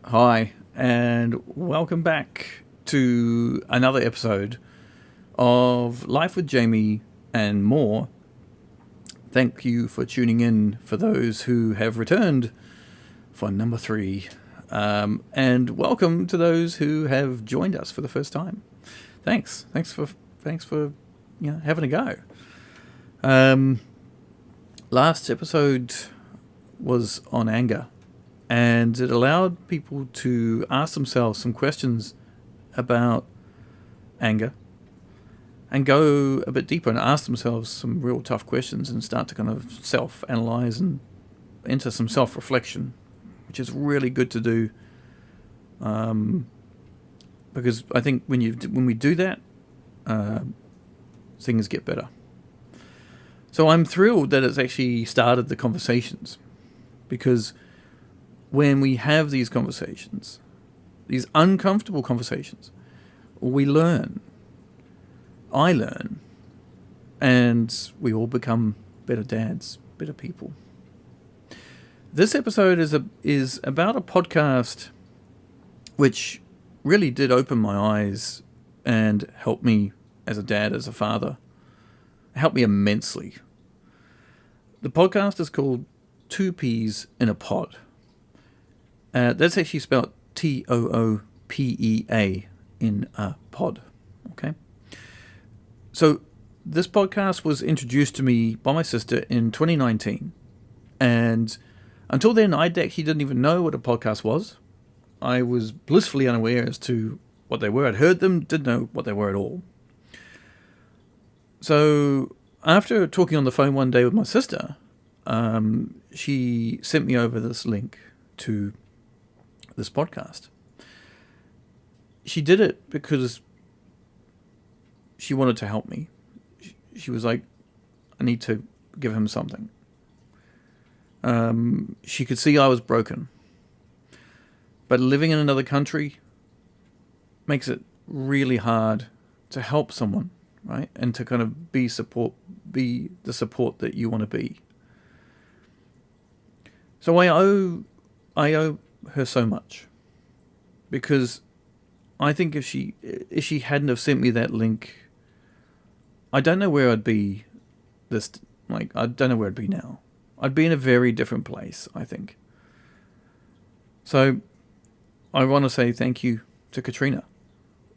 Hi, and welcome back to another episode of Life with Jamie and more. Thank you for tuning in for those who have returned for number 3. And welcome to those who have joined us for the first time. Thanks for having a go. Last episode was on anger, and it allowed people to ask themselves some questions about anger and go a bit deeper and ask themselves some real tough questions and start to kind of self-analyze and enter some self-reflection, which is really good to do, because I think when we do that, things get better. So I'm thrilled that it's actually started the conversations, because when we have these conversations, these uncomfortable conversations, we learn. I learn. And we all become better dads, better people. This episode is about a podcast which really did open my eyes and help me as a dad, as a father. It helped me immensely. The podcast is called Two Peas in a Pod. That's actually spelled Toopea in a pod. Okay. So this podcast was introduced to me by my sister in 2019. And until then, I actually didn't even know what a podcast was. I was blissfully unaware as to what they were. I'd heard them, didn't know what they were at all. So after talking on the phone one day with my sister, she sent me over this link to this podcast. She did it because she wanted to help me. She was like, I need to give him something. She could see I was broken. But living in another country makes it really hard to help someone, right? And to kind of be the support that you want to be. So I owe her so much, because I think if she hadn't have sent me that link, I don't know where I'd be. I don't know where I'd be now. I'd be in a very different place, I think. So I want to say thank you to Katrina.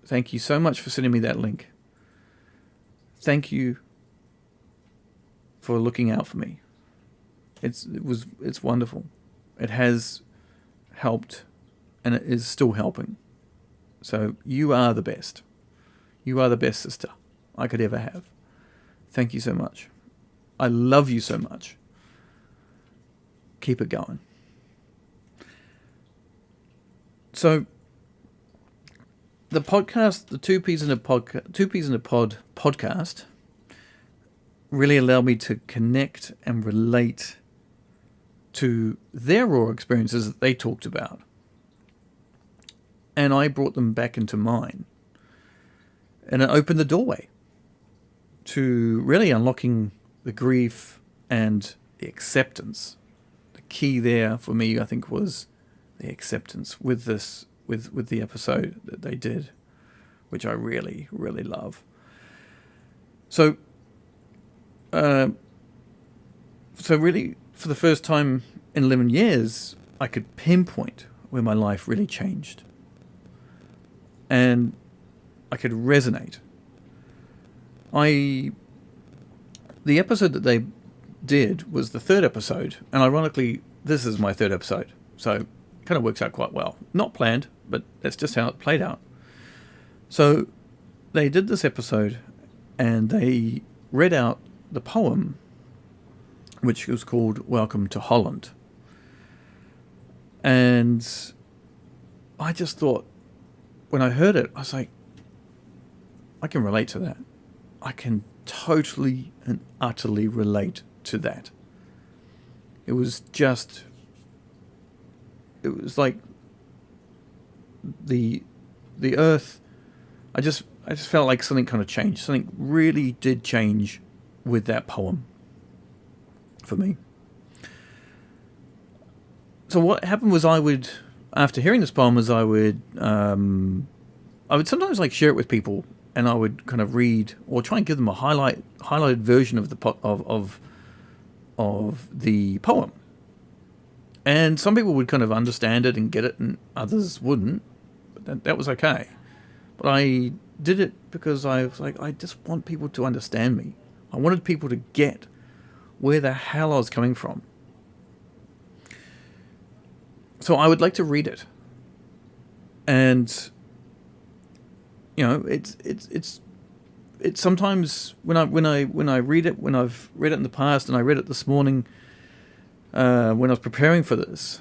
Thank you so much for sending me that link. Thank you for looking out for me. It's wonderful. It has helped, and it is still helping. So you are the best. You are the best sister I could ever have. Thank you so much. I love you so much. Keep it going. So the podcast, the Two Peas in a Pod podcast, really allowed me to connect and relate to their raw experiences that they talked about. And I brought them back into mine. And it opened the doorway to really unlocking the grief and the acceptance. The key there for me, I think, was the acceptance with the episode that they did, which I really, really love. So really, for the first time in 11 years, I could pinpoint where my life really changed. And I could resonate. The episode that they did was the third episode, and ironically, this is my third episode, so it kind of works out quite well. Not planned, but that's just how it played out. So they did this episode, and they read out the poem, which was called Welcome to Holland. And I just thought, when I heard it, I was like, I can relate to that. I can totally and utterly relate to that. It was like the earth. I just felt like something kind of changed. Something really did change with that poem for me. So what happened was I would after hearing this poem is I would sometimes like share it with people, and I would kind of read or try and give them a highlighted version of the poem. And some people would kind of understand it and get it, and others wouldn't. But that was okay. But I did it because I was like, I just want people to understand me. I wanted people to get where the hell I was coming from. So I would like to read it. And it's sometimes when I read it, when I've read it in the past, and I read it this morning when I was preparing for this,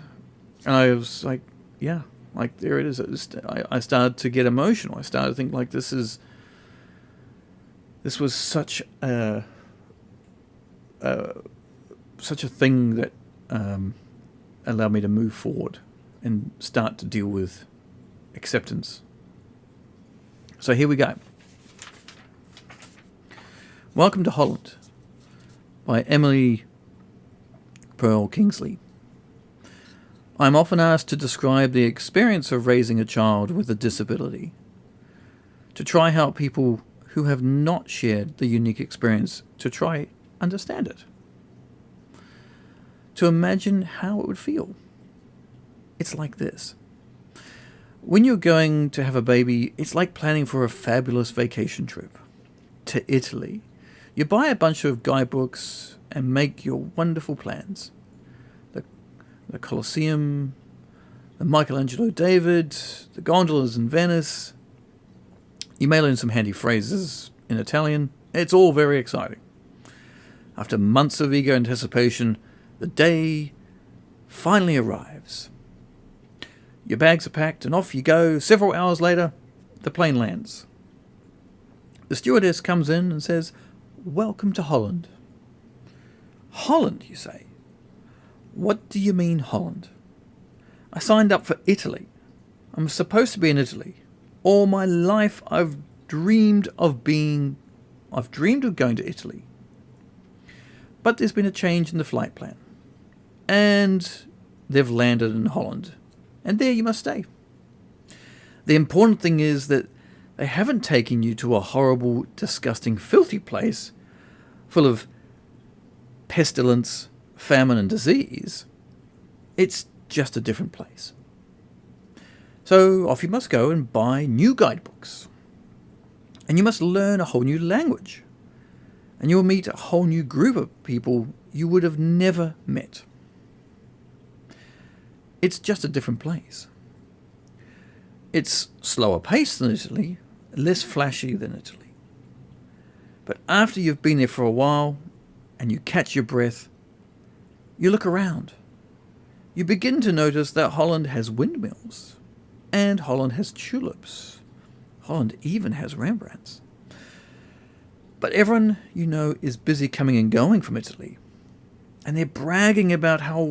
and I was like, yeah, like there it is. I started to get emotional. I started to think like this was such a thing that allowed me to move forward and start to deal with acceptance. So here we go. Welcome to Holland by Emily Pearl Kingsley. I'm often asked to describe the experience of raising a child with a disability, to try help people who have not shared the unique experience to try understand it, to imagine how it would feel. It's like this. When you're going to have a baby, it's like planning for a fabulous vacation trip to Italy. You buy a bunch of guidebooks and make your wonderful plans. The Colosseum, the Michelangelo David, the gondolas in Venice. You may learn some handy phrases in Italian. It's all very exciting. After months of eager anticipation, the day finally arrives. Your bags are packed and off you go. Several hours later, the plane lands. The stewardess comes in and says, "Welcome to Holland." Holland, you say? What do you mean Holland? I signed up for Italy. I'm supposed to be in Italy. All my life I've dreamed of going to Italy. But there's been a change in the flight plan. And they've landed in Holland. And there you must stay. The important thing is that they haven't taken you to a horrible, disgusting, filthy place full of pestilence, famine and disease. It's just a different place. So off you must go and buy new guidebooks. And you must learn a whole new language. And you will meet a whole new group of people you would have never met. It's just a different place. It's slower paced than Italy, less flashy than Italy. But after you've been there for a while and you catch your breath, you look around. You begin to notice that Holland has windmills, and Holland has tulips. Holland even has Rembrandts. But everyone you know is busy coming and going from Italy, and they're bragging about what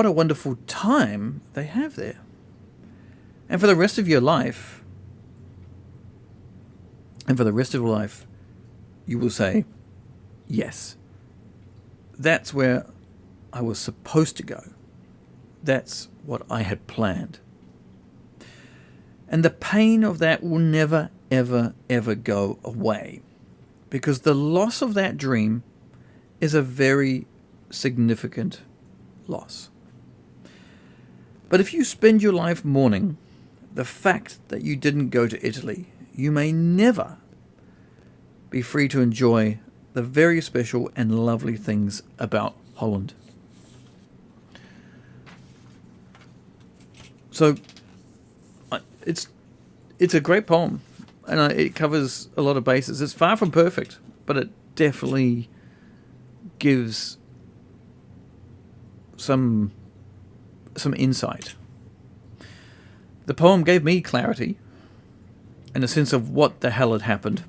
a wonderful time they have there. And for the rest of your life, you will say, yes, that's where I was supposed to go. That's what I had planned. And the pain of that will never, ever, ever go away, because the loss of that dream is a very significant loss. But if you spend your life mourning the fact that you didn't go to Italy, you may never be free to enjoy the very special and lovely things about Holland. So it's a great poem, and it covers a lot of bases. It's far from perfect, but it definitely gives some insight. The poem gave me clarity and a sense of what the hell had happened.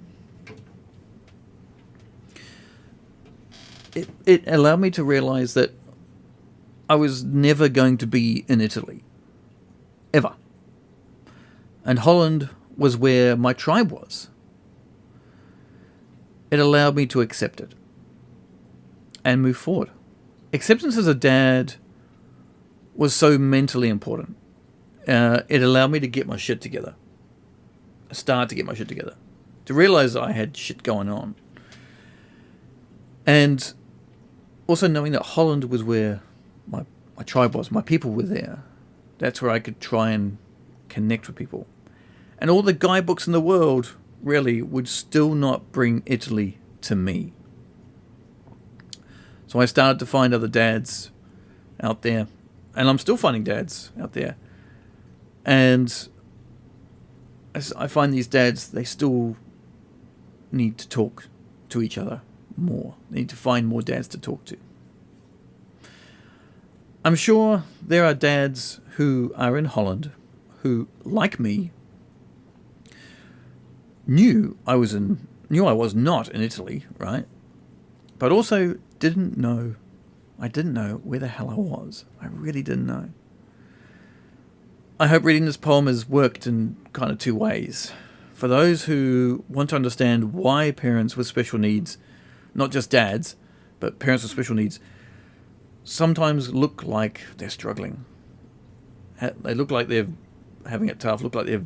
It allowed me to realize that I was never going to be in Italy. Ever. And Holland was where my tribe was. It allowed me to accept it and move forward. Acceptance as a dad was so mentally important. It allowed me to get my shit together. Start to get my shit together. To realize that I had shit going on. And also knowing that Holland was where my tribe was. My people were there. That's where I could try and connect with people. And all the guidebooks in the world, really, would still not bring Italy to me. So I started to find other dads out there. And I'm still finding dads out there. And as I find these dads, they still need to talk to each other more. They need to find more dads to talk to. I'm sure there are dads who are in Holland who, like me, knew I was not in Italy, right? But also didn't know. I didn't know where the hell I was. I really didn't know. I hope reading this poem has worked in kind of two ways. For those who want to understand why parents with special needs, not just dads, but parents with special needs, sometimes look like they're struggling. They look like they're having it tough, look like they're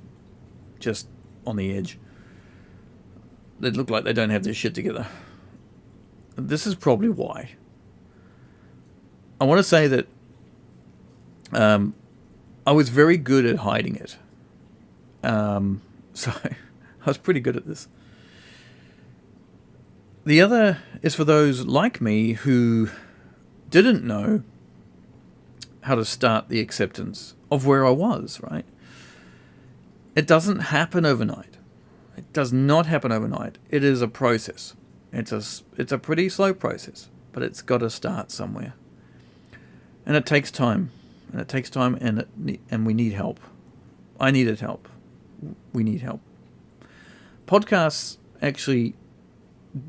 just on the edge. They look like they don't have their shit together. This is probably why. I want to say that I was very good at hiding it. So I was pretty good at this. The other is for those like me who didn't know how to start the acceptance of where I was, right? It doesn't happen overnight. It does not happen overnight. It is a process. It's a pretty slow process, but it's got to start somewhere. And it takes time. And it takes time, and we need help. I needed help. We need help. Podcasts actually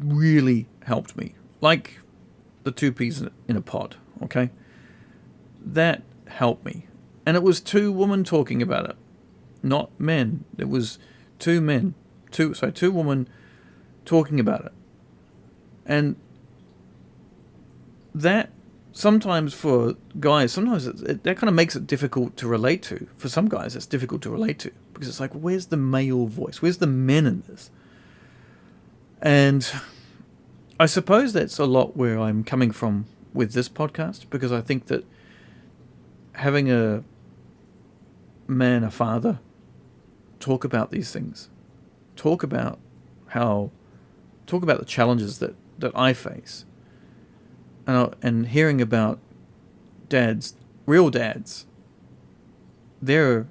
really helped me. Like the two peas in a pod, okay? That helped me. And it was two women talking about it, not men. It was two men. Two women talking about it. And that sometimes for guys, that kind of makes it difficult to relate to. For some guys, it's difficult to relate to because it's like, where's the male voice? Where's the men in this? And I suppose that's a lot where I'm coming from with this podcast, because I think that having a father, talk about these things, talk about the challenges that I face, and hearing about dads, real dads, their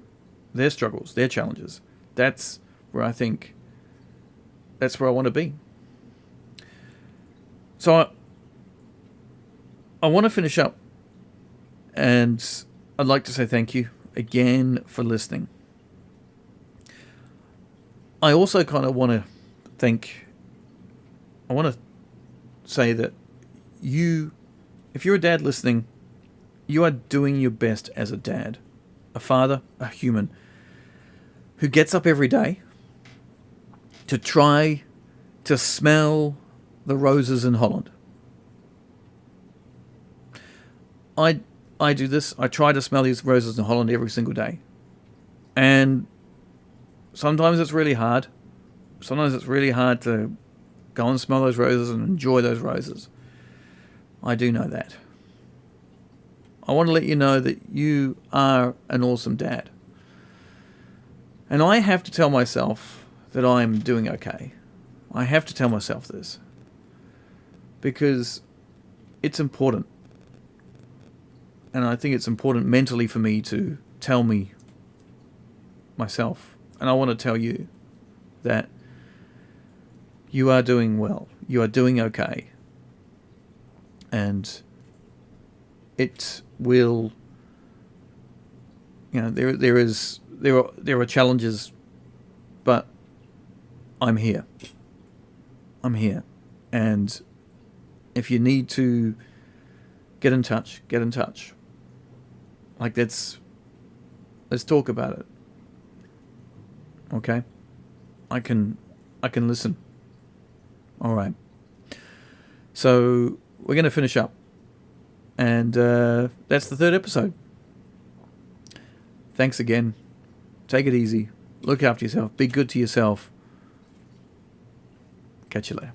struggles, their challenges. That's where I want to be. So I want to finish up, and I'd like to say thank you again for listening. I also kind of want to say that if you're a dad listening, you are doing your best as a dad, a father, a human, who gets up every day to try to smell the roses in Holland. I do this. I try to smell these roses in Holland every single day. And sometimes it's really hard. Sometimes it's really hard to go and smell those roses and enjoy those roses. I do know that. I want to let you know that you are an awesome dad. And I have to tell myself that I'm doing okay. I have to tell myself this. Because it's important. And I think it's important mentally for me to tell me myself. And I want to tell you that you are doing well. You are doing okay. And it will, there are challenges, but I'm here. I'm here. And if you need to get in touch. Like, let's talk about it. Okay? I can listen. All right. So we're going to finish up. And that's the third episode. Thanks again. Take it easy. Look after yourself. Be good to yourself. Catch you later.